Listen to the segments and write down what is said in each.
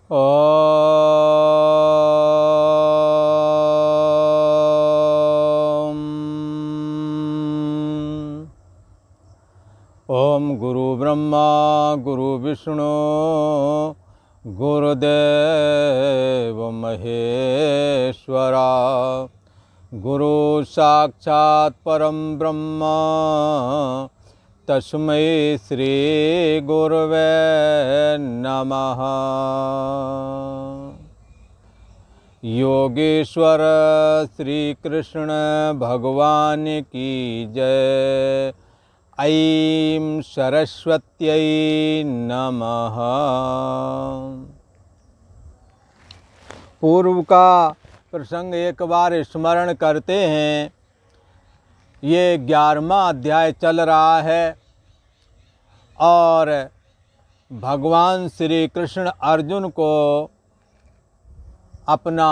ओम गुरु ब्रह्मा गुरु विष्णु गुरुदेव महेश्वरा गुरु साक्षात् परम ब्रह्म तस्मै श्री गुरवे नमः। योगेश्वर श्री कृष्ण भगवान की जय। ऐं सरस्वत्यै नमः। पूर्व का प्रसंग एक बार स्मरण करते हैं। ये 11वां अध्याय चल रहा है और भगवान श्री कृष्ण अर्जुन को अपना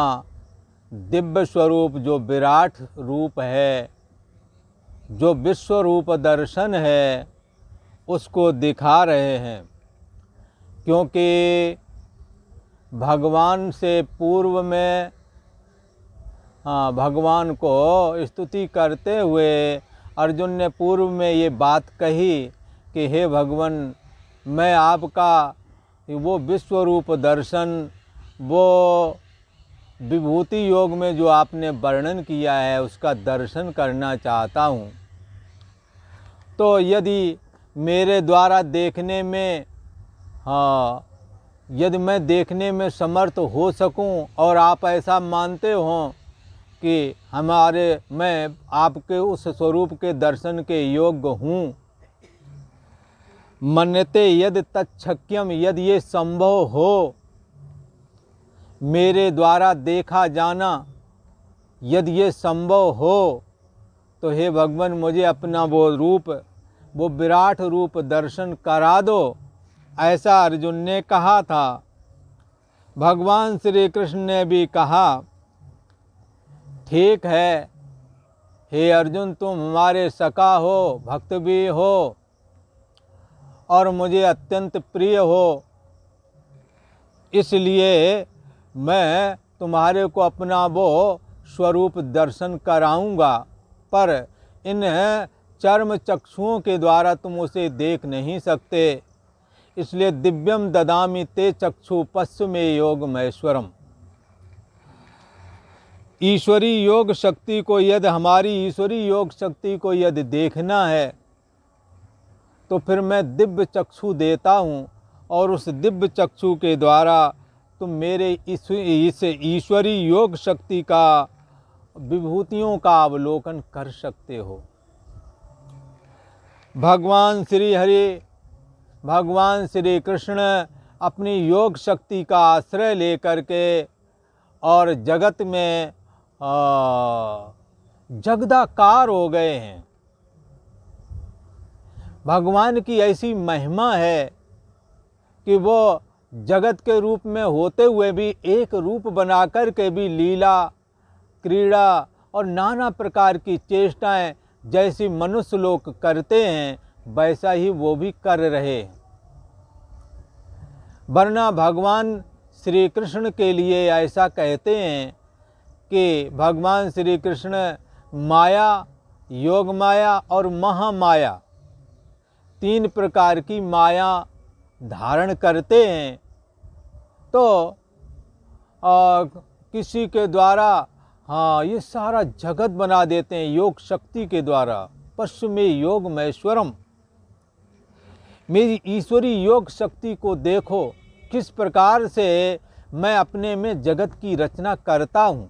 दिव्य स्वरूप जो विराट रूप है, जो विश्व रूप दर्शन है, उसको दिखा रहे हैं। क्योंकि भगवान से पूर्व में भगवान को स्तुति करते हुए अर्जुन ने पूर्व में ये बात कही कि हे भगवान, मैं आपका वो विश्व रूप दर्शन, वो विभूति योग में जो आपने वर्णन किया है उसका दर्शन करना चाहता हूँ। तो यदि मेरे द्वारा देखने में यदि मैं देखने में समर्थ हो सकूं और आप ऐसा मानते हो कि मैं आपके उस स्वरूप के दर्शन के योग्य हूँ, मन्यते यदि तच्छक्यम, यदि ये संभव हो मेरे द्वारा देखा जाना, यदि ये संभव हो तो हे भगवान मुझे अपना वो रूप, वो विराट रूप दर्शन करा दो, ऐसा अर्जुन ने कहा था। भगवान श्री कृष्ण ने भी कहा, ठीक है हे अर्जुन, तुम हमारे सखा हो, भक्त भी हो और मुझे अत्यंत प्रिय हो, इसलिए मैं तुम्हारे को अपना वो स्वरूप दर्शन कराऊंगा, पर इन चर्म चक्षुओं के द्वारा तुम उसे देख नहीं सकते, इसलिए दिव्यम ददामि ते चक्षु पश्य में योग महेश्वरम। ईश्वरी योग शक्ति को यदि, हमारी ईश्वरी योग शक्ति को यदि देखना है तो फिर मैं दिव्य चक्षु देता हूँ और उस दिव्य चक्षु के द्वारा तुम मेरे इस ईश्वरी योग शक्ति का, विभूतियों का अवलोकन कर सकते हो। भगवान श्री हरि, भगवान श्री कृष्ण अपनी योग शक्ति का आश्रय लेकर के और जगत में जगदाकार हो गए हैं। भगवान की ऐसी महिमा है कि वो जगत के रूप में होते हुए भी एक रूप बनाकर के भी लीला, क्रीड़ा और नाना प्रकार की चेष्टाएं जैसी मनुष्य लोग करते हैं, वैसा ही वो भी कर रहे हैं। वरना भगवान श्री कृष्ण के लिए ऐसा कहते हैं कि भगवान श्री कृष्ण माया, योग माया और महामाया, 3 प्रकार की माया धारण करते हैं। तो किसी के द्वारा ये सारा जगत बना देते हैं योग शक्ति के द्वारा। पश्चिम में योग महेश्वरम, मेरी ईश्वरी योग शक्ति को देखो किस प्रकार से मैं अपने में जगत की रचना करता हूँ।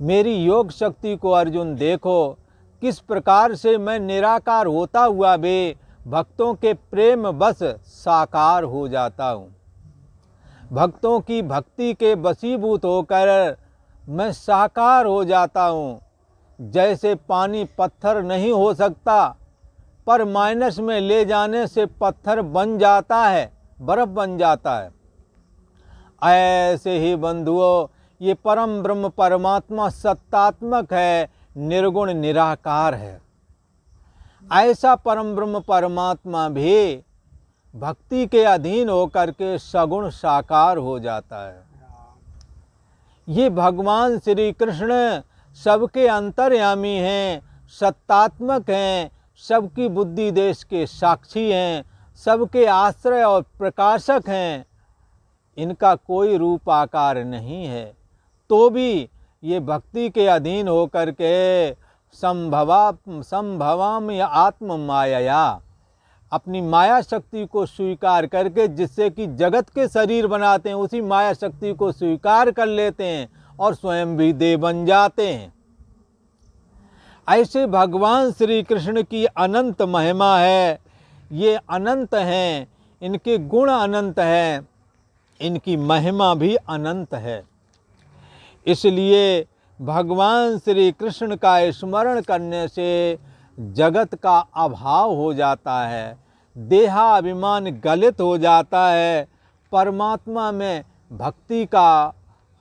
मेरी योग शक्ति को अर्जुन देखो किस प्रकार से मैं निराकार होता हुआ भी भक्तों के प्रेम बस साकार हो जाता हूँ। भक्तों की भक्ति के वशीभूत होकर मैं साकार हो जाता हूँ। जैसे पानी पत्थर नहीं हो सकता, पर माइनस में ले जाने से पत्थर बन जाता है, बर्फ बन जाता है, ऐसे ही बंधुओं ये परम ब्रह्म परमात्मा सत्तात्मक है, निर्गुण निराकार है। ऐसा परम ब्रह्म परमात्मा भी भक्ति के अधीन होकर के सगुण साकार हो जाता है। ये भगवान श्री कृष्ण सबके अंतर्यामी हैं, सत्तात्मक हैं, सबकी बुद्धि देश के साक्षी हैं, सबके आश्रय और प्रकाशक हैं। इनका कोई रूप आकार नहीं है, तो भी ये भक्ति के अधीन होकर के संभवाम या आत्म माया, अपनी माया शक्ति को स्वीकार करके, जिससे कि जगत के शरीर बनाते हैं, उसी माया शक्ति को स्वीकार कर लेते हैं और स्वयं भी देव बन जाते हैं। ऐसे भगवान श्री कृष्ण की अनंत महिमा है। ये अनंत हैं, इनके गुण अनंत हैं, इनकी महिमा भी अनंत है। इसलिए भगवान श्री कृष्ण का स्मरण करने से जगत का अभाव हो जाता है, देहाभिमान गलित हो जाता है, परमात्मा में भक्ति का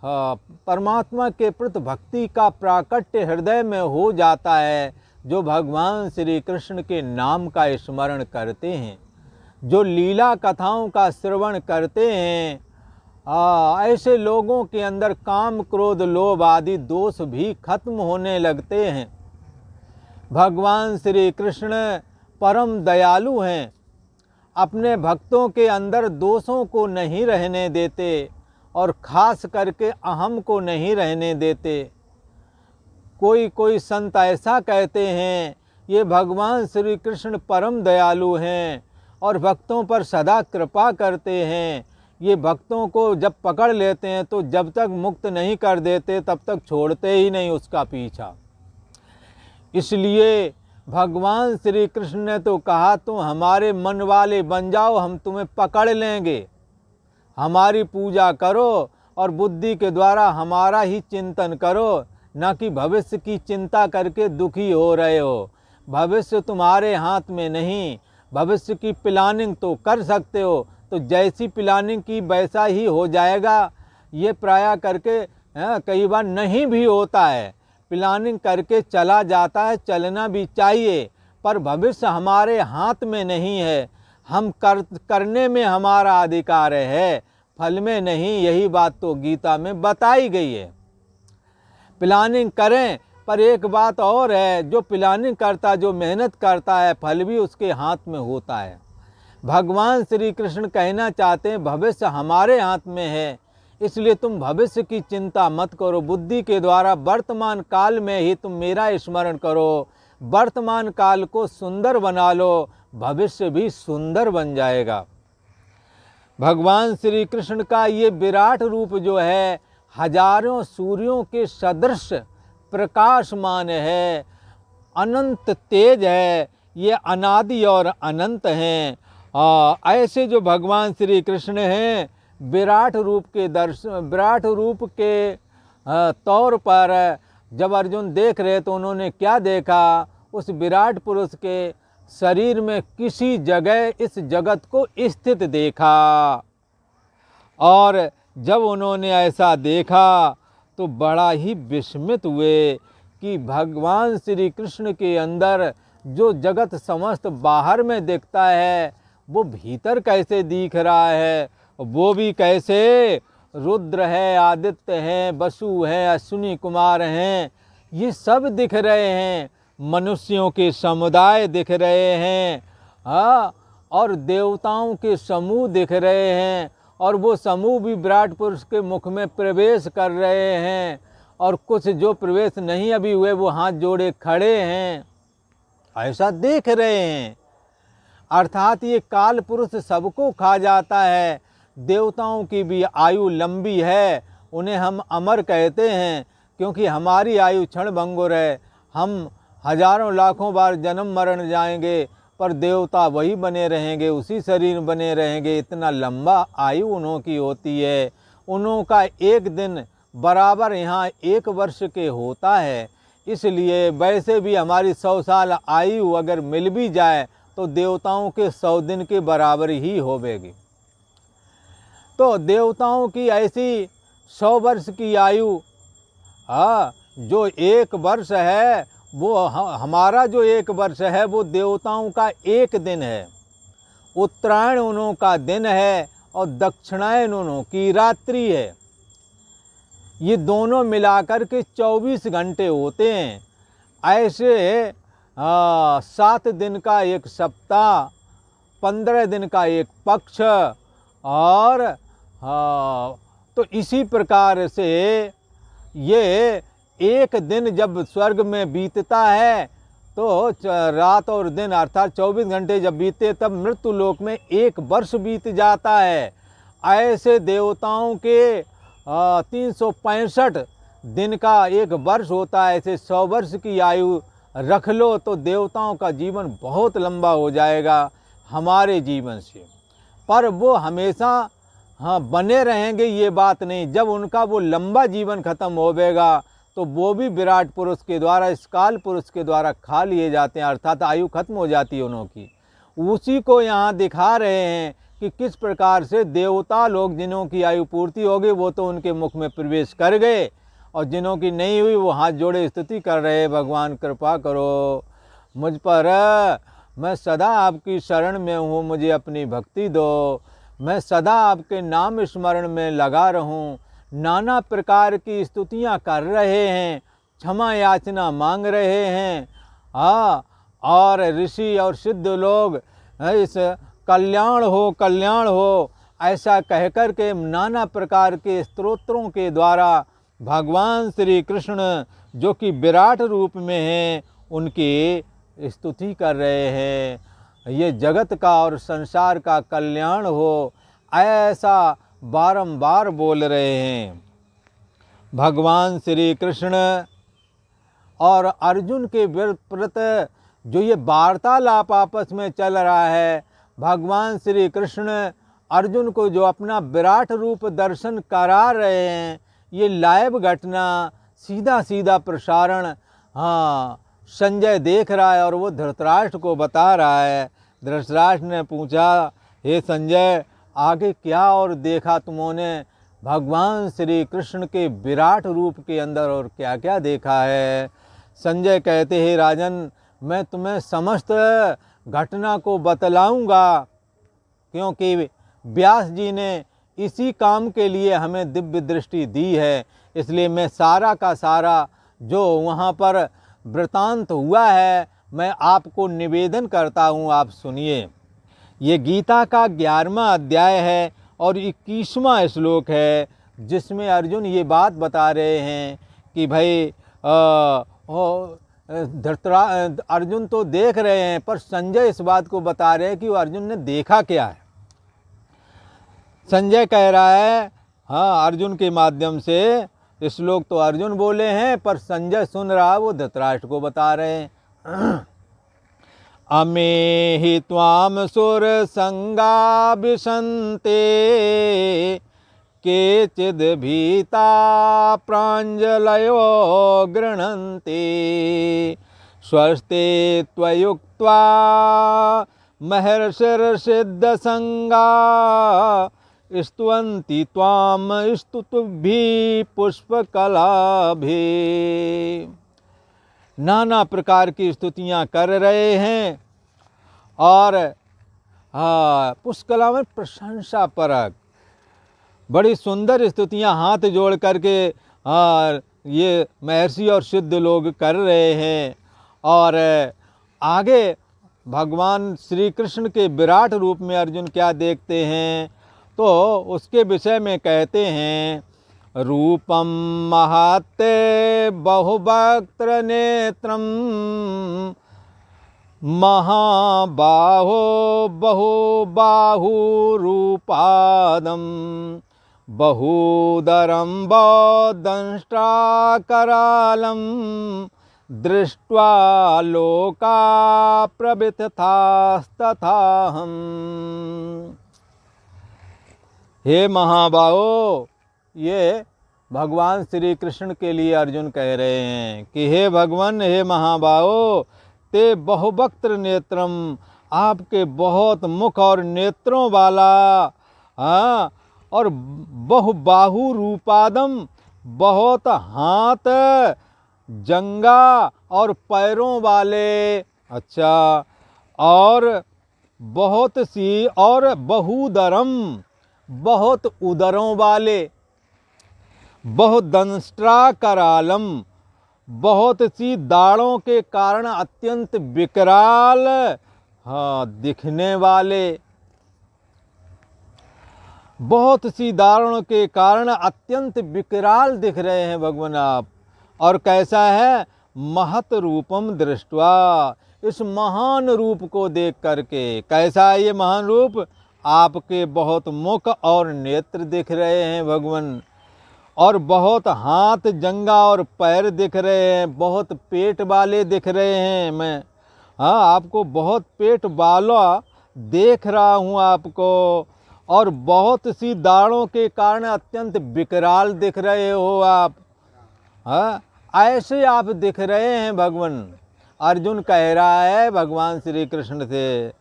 परमात्मा के प्रति भक्ति का प्राकट्य हृदय में हो जाता है। जो भगवान श्री कृष्ण के नाम का स्मरण करते हैं, जो लीला कथाओं का श्रवण करते हैं, ऐसे लोगों के अंदर काम क्रोध लोभ आदि दोष भी खत्म होने लगते हैं। भगवान श्री कृष्ण परम दयालु हैं, अपने भक्तों के अंदर दोषों को नहीं रहने देते और खास करके अहम को नहीं रहने देते। कोई संत ऐसा कहते हैं, ये भगवान श्री कृष्ण परम दयालु हैं और भक्तों पर सदा कृपा करते हैं। ये भक्तों को जब पकड़ लेते हैं तो जब तक मुक्त नहीं कर देते तब तक छोड़ते ही नहीं उसका पीछा। इसलिए भगवान श्री कृष्ण ने तो कहा, तुम हमारे मन वाले बन जाओ, हम तुम्हें पकड़ लेंगे, हमारी पूजा करो और बुद्धि के द्वारा हमारा ही चिंतन करो, न कि भविष्य की चिंता करके दुखी हो रहे हो। भविष्य तुम्हारे हाथ में नहीं, भविष्य की प्लानिंग तो कर सकते हो, तो जैसी प्लानिंग की वैसा ही हो जाएगा। ये प्राय करके कई बार नहीं भी होता है, प्लानिंग करके चला जाता है, चलना भी चाहिए, पर भविष्य हमारे हाथ में नहीं है। हम करने में हमारा अधिकार है, फल में नहीं। यही बात तो गीता में बताई गई है। प्लानिंग करें, पर एक बात और है, जो प्लानिंग करता, जो मेहनत करता है, फल भी उसके हाथ में होता है। भगवान श्री कृष्ण कहना चाहते हैं, भविष्य हमारे हाथ में है, इसलिए तुम भविष्य की चिंता मत करो। बुद्धि के द्वारा वर्तमान काल में ही तुम मेरा स्मरण करो, वर्तमान काल को सुंदर बना लो, भविष्य भी सुंदर बन जाएगा। भगवान श्री कृष्ण का ये विराट रूप जो है, हजारों सूर्यों के सदृश प्रकाशमान है, अनंत तेज है, ये अनादि और अनंत हैं। ऐसे जो भगवान श्री कृष्ण हैं, विराट रूप के तौर पर जब अर्जुन देख रहे तो उन्होंने क्या देखा, उस विराट पुरुष के शरीर में किसी जगह इस जगत को स्थित देखा। और जब उन्होंने ऐसा देखा तो बड़ा ही विस्मित हुए कि भगवान श्री कृष्ण के अंदर जो जगत समस्त बाहर में दिखता है, वो भीतर कैसे दिख रहा है, वो भी कैसे। रुद्र है, आदित्य हैं, वसु हैं, अश्विनी कुमार हैं, ये सब दिख रहे हैं, मनुष्यों के समुदाय दिख रहे हैं, और देवताओं के समूह दिख रहे हैं, और वो समूह भी विराट पुरुष के मुख में प्रवेश कर रहे हैं, और कुछ जो प्रवेश नहीं अभी हुए वो हाथ जोड़े खड़े हैं, ऐसा देख रहे हैं। अर्थात ये काल पुरुष सबको खा जाता है। देवताओं की भी आयु लंबी है, उन्हें हम अमर कहते हैं, क्योंकि हमारी आयु क्षण भंगुर है। हम हजारों लाखों बार जन्म मरण जाएंगे, पर देवता वही बने रहेंगे, उसी शरीर बने रहेंगे। इतना लंबा आयु उन्हों की होती है। उन्हों का एक दिन बराबर यहाँ 1 वर्ष के होता है। इसलिए वैसे भी हमारी 100 साल आयु अगर मिल भी जाए तो देवताओं के 100 दिन के बराबर ही होवेगी। तो देवताओं की ऐसी 100 वर्ष की आयु, जो 1 वर्ष है वो हमारा जो 1 वर्ष है वो देवताओं का 1 दिन है। उत्तरायण उन्हों का दिन है और दक्षिणायन उन्हों की रात्रि है। ये दोनों मिलाकर के 24 घंटे होते हैं। ऐसे 7 दिन का एक सप्ताह, 15 दिन का एक पक्ष, और तो इसी प्रकार से ये एक दिन जब स्वर्ग में बीतता है तो रात और दिन अर्थात 24 घंटे जब बीते तब मृत्यु लोक में 1 वर्ष बीत जाता है। ऐसे देवताओं के 365 दिन का 1 वर्ष होता है। ऐसे 100 वर्ष की आयु रख लो तो देवताओं का जीवन बहुत लंबा हो जाएगा हमारे जीवन से। पर वो हमेशा बने रहेंगे ये बात नहीं। जब उनका वो लंबा जीवन खत्म होवेगा तो वो भी विराट पुरुष के द्वारा, इस काल पुरुष के द्वारा खा लिए जाते हैं, अर्थात आयु खत्म हो जाती है उन्हों की। उसी को यहाँ दिखा रहे हैं कि किस प्रकार से देवता लोग, जिन्हों की आयु पूर्ति हो गई वो तो उनके मुख में प्रवेश कर गए, और जिन्हों की नहीं हुई वो हाथ जोड़े स्तुति कर रहे, भगवान कृपा करो मुझ पर, मैं सदा आपकी शरण में हूँ, मुझे अपनी भक्ति दो, मैं सदा आपके नाम स्मरण में लगा रहूं। नाना प्रकार की स्तुतियां कर रहे हैं, क्षमा याचना मांग रहे हैं। और ऋषि और सिद्ध लोग इस कल्याण हो ऐसा कहकर के नाना प्रकार के स्तोत्रों के द्वारा भगवान श्री कृष्ण जो कि विराट रूप में हैं उनकी स्तुति कर रहे हैं। ये जगत का और संसार का कल्याण हो ऐसा बारंबार बोल रहे हैं। भगवान श्री कृष्ण और अर्जुन के प्रति जो ये वार्तालाप आपस में चल रहा है, भगवान श्री कृष्ण अर्जुन को जो अपना विराट रूप दर्शन करा रहे हैं, ये लाइव घटना सीधा सीधा प्रसारण संजय देख रहा है और वो धृतराष्ट्र को बता रहा है। धृतराष्ट्र ने पूछा, हे संजय आगे क्या और देखा तुमने भगवान श्री कृष्ण के विराट रूप के अंदर, और क्या क्या देखा है। संजय कहते हैं, राजन मैं तुम्हें समस्त घटना को बतलाऊंगा, क्योंकि व्यास जी ने इसी काम के लिए हमें दिव्य दृष्टि दी है। इसलिए मैं सारा का सारा जो वहाँ पर वृतांत हुआ है मैं आपको निवेदन करता हूँ, आप सुनिए। ये गीता का 11वां अध्याय है और 21वां श्लोक है, जिसमें अर्जुन ये बात बता रहे हैं कि भाई अर्जुन तो देख रहे हैं, पर संजय इस बात को बता रहे हैं कि वो अर्जुन ने देखा क्या है। संजय कह रहा है अर्जुन के माध्यम से, श्लोक तो अर्जुन बोले हैं पर संजय सुन रहा, वो धृतराष्ट्र को बता रहे हैं। अमेहि त्वाम सुर संगा विशन्ते केचिद् भीता प्राञ्जलयो गृह्णन्ति स्वस्ते त्वयुक्त्वा महर्षिर्सिद्धसंगा स्तुवन्ति त्वाम स्तुतिभिः पुष्पकलाभिः। नाना प्रकार की स्तुतियाँ कर रहे हैं और पुष्पकला में प्रशंसा परक बड़ी सुंदर स्तुतियाँ हाथ जोड़ करके ये महर्षि और सिद्ध लोग कर रहे हैं। और आगे भगवान श्री कृष्ण के विराट रूप में अर्जुन क्या देखते हैं तो उसके विषय में कहते हैं, रूपम महाते बहुवक्त्र नेत्रम महाबाहो बहुबाहुरूपादम बहुदरम बौदंष्ट्राकरालम दृष्ट्वा लोका प्रवृत्तास्तथाहम्। हे महाबाहो, ये भगवान श्री कृष्ण के लिए अर्जुन कह रहे हैं कि हे भगवान, हे महाबाहो, ते बहुवक्त्र नेत्रम, आपके बहुत मुख और नेत्रों वाला, और बहुबाहु रूपादम, बहुत हाथ जंगा और पैरों वाले, अच्छा, और बहुत सी और बहुदरम, बहुत उदरों वाले, बहुत दंष्ट्रा करालम, बहुत सी दाढ़ों के कारण अत्यंत विकराल, हाँ, दिखने वाले, बहुत सी दाढ़ों के कारण अत्यंत विकराल दिख रहे हैं भगवान आप। और कैसा है? महत रूपम दृष्टवा, इस महान रूप को देख करके। कैसा है ये महान रूप? आपके बहुत मुख और नेत्र दिख रहे हैं भगवान, और बहुत हाथ जंगा और पैर दिख रहे हैं, बहुत पेट वाले दिख रहे हैं। मैं, हाँ, आपको बहुत पेट वाला देख रहा हूँ आपको, और बहुत सी दाढ़ों के कारण अत्यंत विकराल दिख रहे हो आप। हाँ, ऐसे आप दिख रहे हैं भगवान। अर्जुन कह रहा है भगवान श्री कृष्ण से,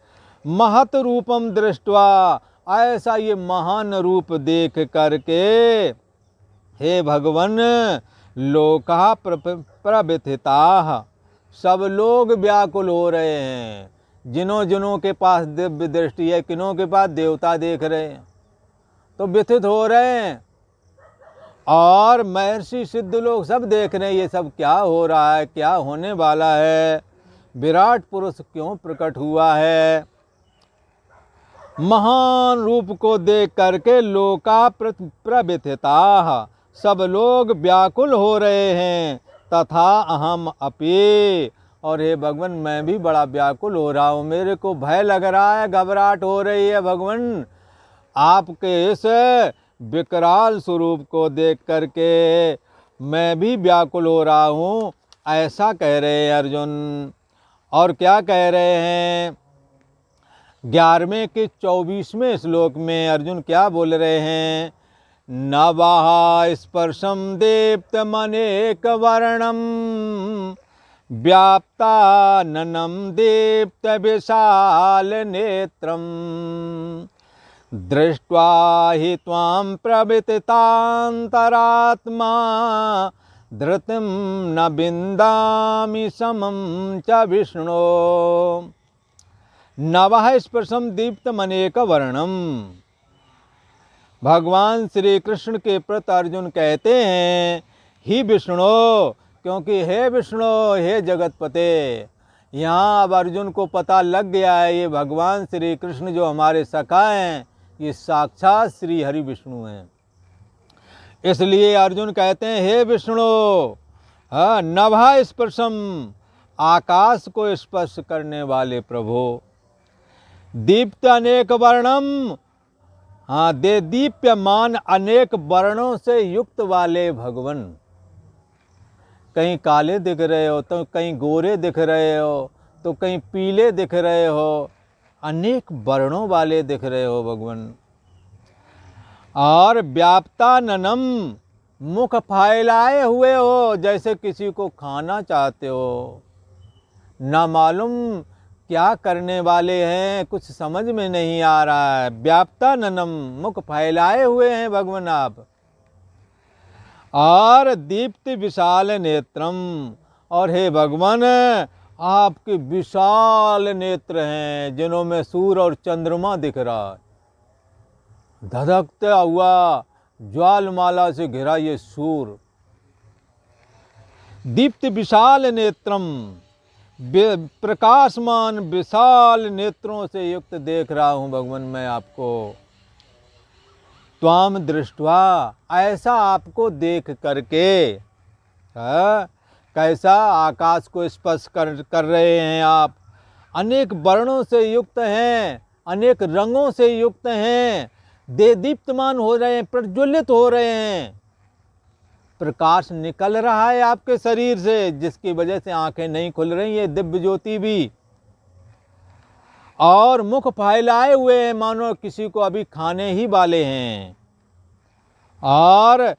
महत रूपम दृष्टवा, ऐसा ये महान रूप देख करके हे भगवान, लोका प्रव्यथिता, सब लोग व्याकुल हो रहे हैं। जिन्हों जिन्हों के पास दिव्य दृष्टि है, किन्हों के पास देवता देख रहे हैं, तो व्यथित हो रहे हैं। और महर्षि सिद्ध लोग सब देख रहे हैं ये सब क्या हो रहा है, क्या होने वाला है, विराट पुरुष क्यों प्रकट हुआ है। महान रूप को देख करके लोका प्रव्यथिता, सब लोग व्याकुल हो रहे हैं। तथा अहम अपि, और हे भगवान मैं भी बड़ा व्याकुल हो रहा हूँ, मेरे को भय लग रहा है, घबराहट हो रही है भगवान, आपके इस विकराल स्वरूप को देख करके मैं भी व्याकुल हो रहा हूँ, ऐसा कह रहे हैं अर्जुन। और क्या कह रहे हैं? 11वें के 24वें श्लोक में अर्जुन क्या बोल रहे हैं? नभः स्पर्शम दीप्तमनेक वर्णम, व्याप्ताननं दीप्त विशाल नेत्रम, दृष्ट्वा हि त्वां प्रविततान्तरात्मा, धृतिं न विन्दामि समं च विष्णो। नवः स्पर्शम दीप्तमनेक वर्णम, भगवान श्री कृष्ण के प्रति अर्जुन कहते हैं ही विष्णु, क्योंकि हे विष्णु, हे जगतपते, यहाँ अब अर्जुन को पता लग गया है ये भगवान श्री कृष्ण जो हमारे सखा हैं, ये साक्षात श्री हरि विष्णु हैं। इसलिए अर्जुन कहते हैं हे विष्णु, हाँ, नभः स्पर्शम, आकाश को स्पर्श करने वाले प्रभु, दीप्त अनेक वर्णम, हाँ, दे दीप्यमान अनेक वर्णों से युक्त वाले भगवन। कहीं काले दिख रहे हो, तो कहीं गोरे दिख रहे हो, तो कहीं पीले दिख रहे हो, अनेक वर्णों वाले दिख रहे हो भगवन। और व्याप्ताननम, मुख फैलाए हुए हो, जैसे किसी को खाना चाहते हो, ना मालूम क्या करने वाले हैं, कुछ समझ में नहीं आ रहा है। व्याप्ताननम, मुख फैलाए हुए हैं भगवान आप। और दीप्त विशाल नेत्रम, और हे भगवान आपके विशाल नेत्र हैं, जिन्हों में सूर्य और चंद्रमा दिख रहा है, धधकता हुआ ज्वालमाला से घिरा ये सूर्य। दीप्त विशाल नेत्रम, प्रकाशमान विशाल नेत्रों से युक्त देख रहा हूँ भगवान मैं आपको। त्वाम दृष्ट्वा, ऐसा आपको देख करके, कैसा आकाश को स्पर्श कर रहे हैं आप, अनेक वर्णों से युक्त हैं, अनेक रंगों से युक्त हैं, दे दीप्तमान हो रहे हैं, प्रज्वलित हो रहे हैं, प्रकाश निकल रहा है आपके शरीर से, जिसकी वजह से आंखें नहीं खुल रही है, दिव्य ज्योति भी। और मुख फैलाए हुए हैं, मानो किसी को अभी खाने ही वाले हैं। और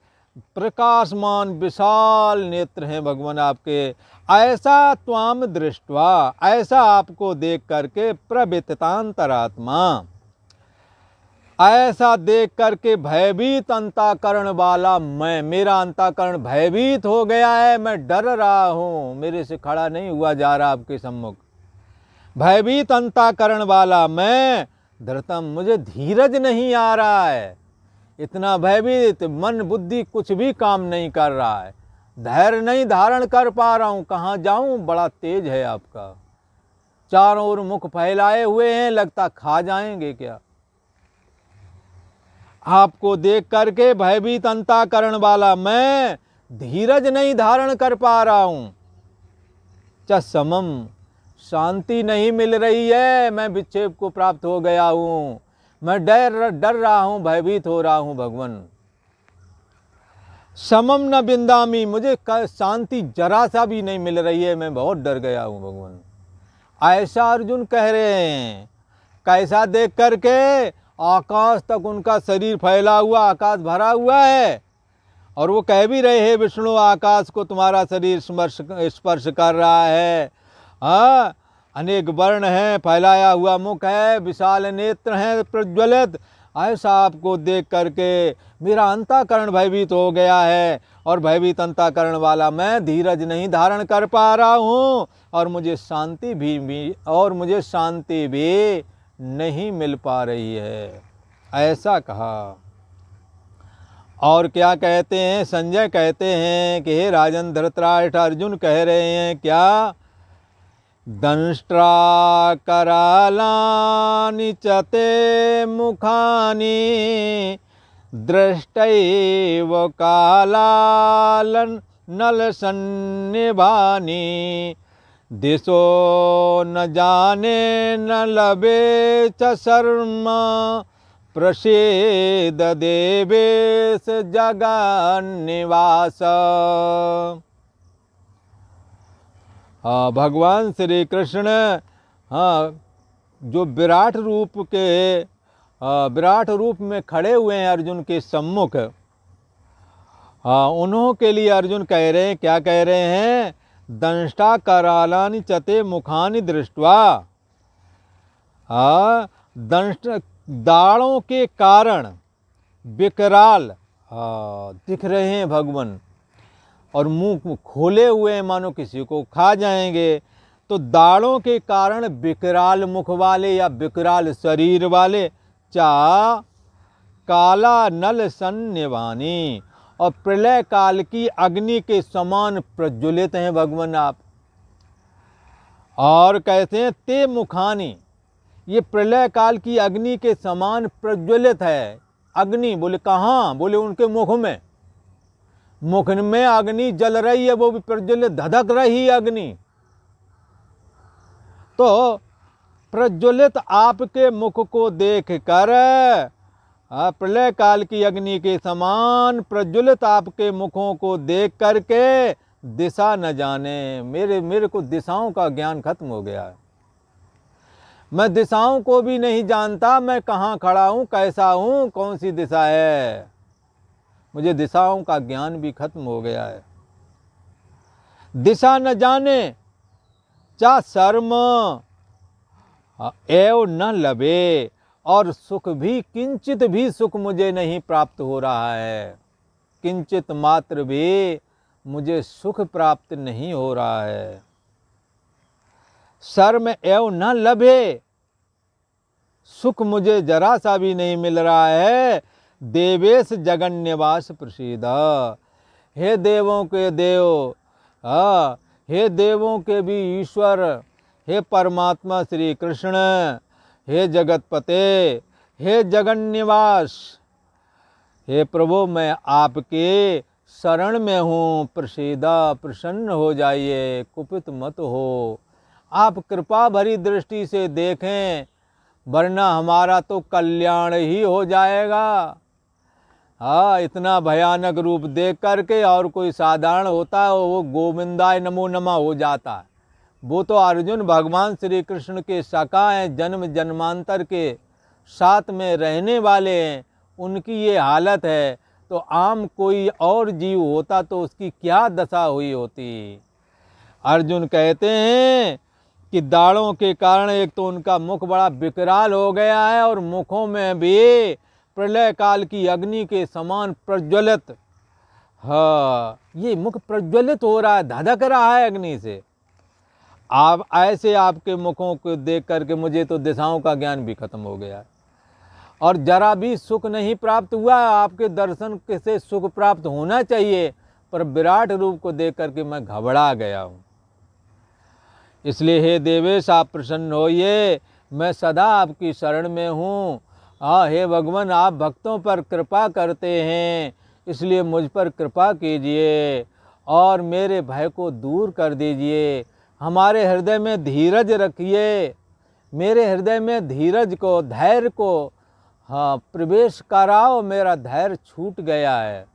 प्रकाशमान विशाल नेत्र हैं भगवान आपके। ऐसा त्वाम दृष्ट्वा, ऐसा आपको देख करके, प्रविततांतरात्मा, ऐसा देख करके भयभीत अंताकरण वाला मैं, मेरा अंताकरण भयभीत हो गया है, मैं डर रहा हूँ, मेरे से खड़ा नहीं हुआ जा रहा आपके सम्मुख। भयभीत अंतःकरण वाला मैं, धृतम मुझे धीरज नहीं आ रहा है। इतना भयभीत, मन बुद्धि कुछ भी काम नहीं कर रहा है, धैर्य नहीं धारण कर पा रहा हूँ। कहाँ जाऊँ, बड़ा तेज है आपका, चारों ओर मुख फैलाए हुए हैं, लगता खा जाएंगे क्या। आपको देख करके भयभीत अंतःकरण वाला मैं धीरज नहीं धारण कर पा रहा हूं। च समम, शांति नहीं मिल रही है, मैं विक्षेप को प्राप्त हो गया हूं, मैं डर रहा हूं, भयभीत हो रहा हूं भगवान। समम न बिंदामी, मुझे शांति जरा सा भी नहीं मिल रही है, मैं बहुत डर गया हूं भगवान। ऐसा अर्जुन कह रहे हैं। कैसा देख करके, आकाश तक उनका शरीर फैला हुआ, आकाश भरा हुआ है, और वो कह भी रहे हैं विष्णु, आकाश को तुम्हारा शरीर स्पर्श कर रहा है। हाँ, अनेक वर्ण हैं, फैलाया हुआ मुख है, विशाल नेत्र हैं प्रज्वलित। ऐसा आपको देख करके मेरा अंतःकरण भयभीत हो गया है, और भयभीत अंतःकरण वाला मैं धीरज नहीं धारण कर पा रहा हूँ, और मुझे शांति भी नहीं मिल पा रही है। ऐसा कहा। और क्या कहते हैं, संजय कहते हैं कि हे राजन धृतराष्ट्र, अर्जुन कह रहे हैं क्या, दंष्ट्रा करालानि चते मुखानि दृष्टैव कालालन नल सन्निभानि दिशो न जाने न लबे च शर्मा प्रसीद देवेश जगन्निवास। भगवान श्री कृष्ण जो विराट रूप में खड़े हुए हैं अर्जुन के सम्मुख, उन्हों के लिए अर्जुन कह रहे हैं, क्या कह रहे हैं, दंष्टा करालानि चते मुखानि दृष्ट्वा। दंष्ट दाढ़ों के कारण विकराल दिख रहे हैं भगवान, और मुंह खोले हुए हैं मानो किसी को खा जाएंगे। तो दाढ़ों के कारण विकराल मुख वाले या विकराल शरीर वाले, चा काला नल सन्निवानी, और प्रलय काल की अग्नि के समान प्रज्वलित हैं भगवान आप। और कहते हैं ते मुखानी, ये प्रलय काल की अग्नि के समान प्रज्वलित है। अग्नि बोले कहाँ, बोले उनके मुख में, मुख में अग्नि जल रही है, वो भी प्रज्वलित धधक रही है अग्नि। तो प्रज्वलित आपके मुख को देख कर, प्रलय काल की अग्नि के समान प्रज्वलित आपके मुखों को देख करके दिशा न जाने, मेरे को दिशाओं का ज्ञान खत्म हो गया है। मैं दिशाओं को भी नहीं जानता, मैं कहाँ खड़ा हूँ, कैसा हूँ, कौन सी दिशा है, मुझे दिशाओं का ज्ञान भी खत्म हो गया है। दिशा न जाने, चा शर्म एव न लबे, और सुख भी, किंचित भी सुख मुझे नहीं प्राप्त हो रहा है, किंचित मात्र भी मुझे सुख प्राप्त नहीं हो रहा है। शर्म एव न लभे, सुख मुझे जरा सा भी नहीं मिल रहा है। देवेश जगन्निवास प्रसीद, हे देवों के देव, हे देवों के भी ईश्वर, हे परमात्मा श्री कृष्ण, हे जगतपते, हे जगन्निवास, हे प्रभु मैं आपके शरण में हूँ, प्रसीदा प्रसन्न हो जाइए, कुपित मत हो, आप कृपा भरी दृष्टि से देखें, वरना हमारा तो कल्याण ही हो जाएगा। इतना भयानक रूप देख करके, और कोई साधारण होता है वो गोविंदाय नमो नमः हो जाता है। वो तो अर्जुन भगवान श्री कृष्ण के सखा हैं, जन्म जन्मांतर के साथ में रहने वाले हैं, उनकी ये हालत है। तो आम कोई और जीव होता तो उसकी क्या दशा हुई होती। अर्जुन कहते हैं कि दाढ़ों के कारण एक तो उनका मुख बड़ा विकराल हो गया है, और मुखों में भी प्रलय काल की अग्नि के समान प्रज्वलित, ये मुख प्रज्वलित हो रहा है, धधक रहा है अग्नि से। आप ऐसे आपके मुखों को देख करके मुझे तो दिशाओं का ज्ञान भी खत्म हो गया और जरा भी सुख नहीं प्राप्त हुआ। आपके दर्शन से सुख प्राप्त होना चाहिए, पर विराट रूप को देख करके मैं घबरा गया हूँ। इसलिए हे देवेश आप प्रसन्न होइए, मैं सदा आपकी शरण में हूँ। हे भगवान, आप भक्तों पर कृपा करते हैं, इसलिए मुझ पर कृपा कीजिए और मेरे भय को दूर कर दीजिए। हमारे हृदय में धीरज रखिए, मेरे हृदय में धीरज को, धैर्य को प्रवेश कराओ। मेरा धैर्य छूट गया है,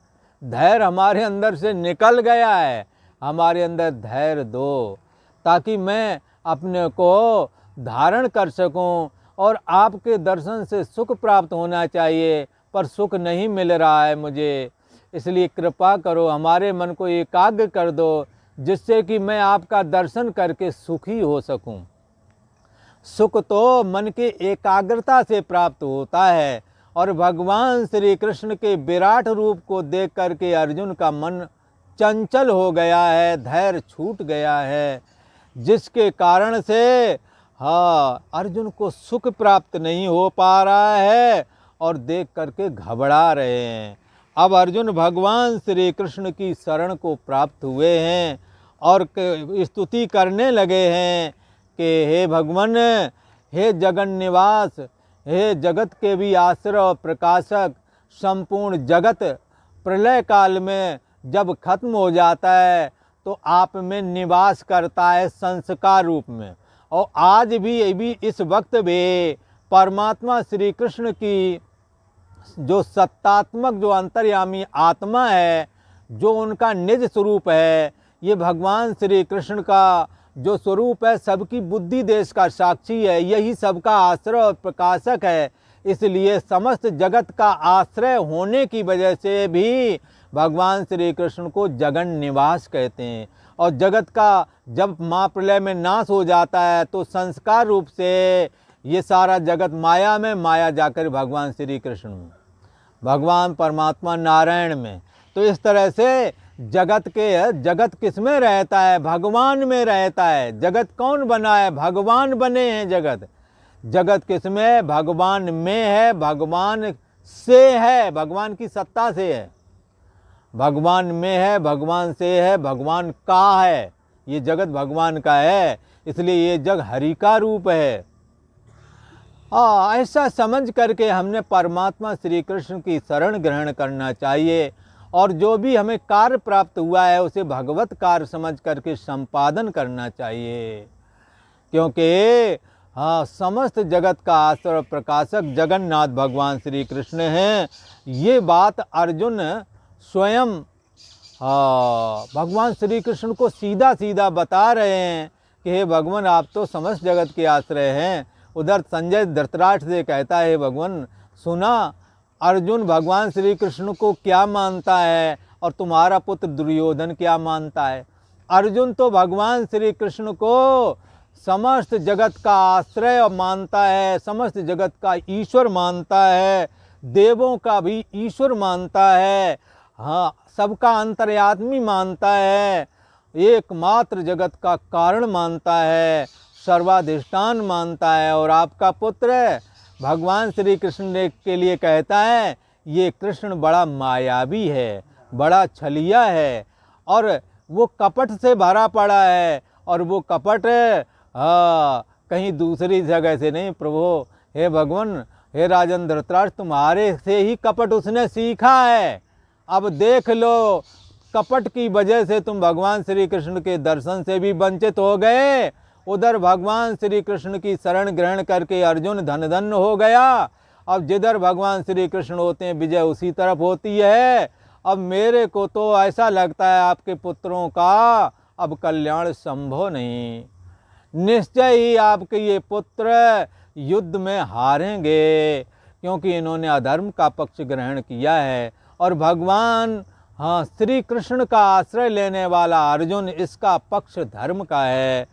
धैर्य हमारे अंदर से निकल गया है। हमारे अंदर धैर्य दो ताकि मैं अपने को धारण कर सकूं। और आपके दर्शन से सुख प्राप्त होना चाहिए, पर सुख नहीं मिल रहा है मुझे, इसलिए कृपा करो, हमारे मन को एकाग्र कर दो, जिससे कि मैं आपका दर्शन करके सुखी हो सकूं। सुख तो मन के एकाग्रता से प्राप्त होता है। और भगवान श्री कृष्ण के विराट रूप को देख करके अर्जुन का मन चंचल हो गया है, धैर्य छूट गया है, जिसके कारण से अर्जुन को सुख प्राप्त नहीं हो पा रहा है और देख करके घबरा रहे हैं। अब अर्जुन भगवान श्री कृष्ण की शरण को प्राप्त हुए हैं और स्तुति करने लगे हैं कि हे भगवान, हे जगन निवास, हे जगत के भी आश्रय और प्रकाशक, संपूर्ण जगत प्रलय काल में जब खत्म हो जाता है तो आप में निवास करता है संस्कार रूप में। और आज भी इस वक्त भी परमात्मा श्री कृष्ण की जो सत्तात्मक, जो अंतर्यामी आत्मा है, जो उनका निज स्वरूप है, ये भगवान श्री कृष्ण का जो स्वरूप है सबकी बुद्धि देश का साक्षी है, यही सबका आश्रय और प्रकाशक है। इसलिए समस्त जगत का आश्रय होने की वजह से भी भगवान श्री कृष्ण को जगन निवास कहते हैं। और जगत का जब महाप्रलय में नाश हो जाता है तो संस्कार रूप से ये सारा जगत माया में, माया जाकर भगवान श्री कृष्ण में, भगवान परमात्मा नारायण में। तो इस तरह से जगत किस में रहता है? भगवान में रहता है। जगत कौन बना है? भगवान बने हैं जगत। जगत किस में? भगवान में है, भगवान से है, भगवान की सत्ता से है, भगवान में है, भगवान से है, भगवान का है। ये जगत भगवान का है, इसलिए ये जग हरि का रूप है। ऐसा समझ करके हमने परमात्मा श्री कृष्ण की शरण ग्रहण करना चाहिए और जो भी हमें कार्य प्राप्त हुआ है उसे भगवत कार्य समझ करके संपादन करना चाहिए। क्योंकि समस्त जगत का आश्रय प्रकाशक जगन्नाथ भगवान श्री कृष्ण हैं। ये बात अर्जुन स्वयं भगवान श्री कृष्ण को सीधा सीधा बता रहे हैं कि हे भगवान, आप तो समस्त जगत के आश्रय हैं। उधर संजय धृतराष्ट्र से कहता है, भगवान सुना अर्जुन भगवान श्री कृष्ण को क्या मानता है और तुम्हारा पुत्र दुर्योधन क्या मानता है। अर्जुन तो भगवान श्री कृष्ण को समस्त जगत का आश्रय मानता है, समस्त जगत का ईश्वर मानता है, देवों का भी ईश्वर मानता है, सबका अंतर्यामी मानता है, एकमात्र जगत का कारण मानता है, सर्वाधिष्ठान मानता है। और आपका पुत्र भगवान श्री कृष्ण के लिए कहता है ये कृष्ण बड़ा मायावी है, बड़ा छलिया है और वो कपट से भरा पड़ा है। और वो कपट कहीं दूसरी जगह से नहीं प्रभु। हे भगवान, हे राजन धृतराष्ट्र, तुम्हारे से ही कपट उसने सीखा है। अब देख लो, कपट की वजह से तुम भगवान श्री कृष्ण के दर्शन से भी वंचित हो गए। उधर भगवान श्री कृष्ण की शरण ग्रहण करके अर्जुन धन धन हो गया। अब जिधर भगवान श्री कृष्ण होते हैं विजय उसी तरफ होती है। अब मेरे को तो ऐसा लगता है आपके पुत्रों का अब कल्याण संभव नहीं। निश्चय ही आपके ये पुत्र युद्ध में हारेंगे, क्योंकि इन्होंने अधर्म का पक्ष ग्रहण किया है। और भगवान श्री कृष्ण का आश्रय लेने वाला अर्जुन इसका पक्ष धर्म का है।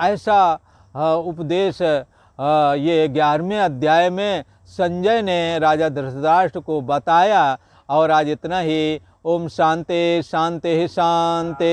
ऐसा उपदेश ये 11वें अध्याय में संजय ने राजा धृतराष्ट्र को बताया। और आज इतना ही। ओम शांति शांति शांति।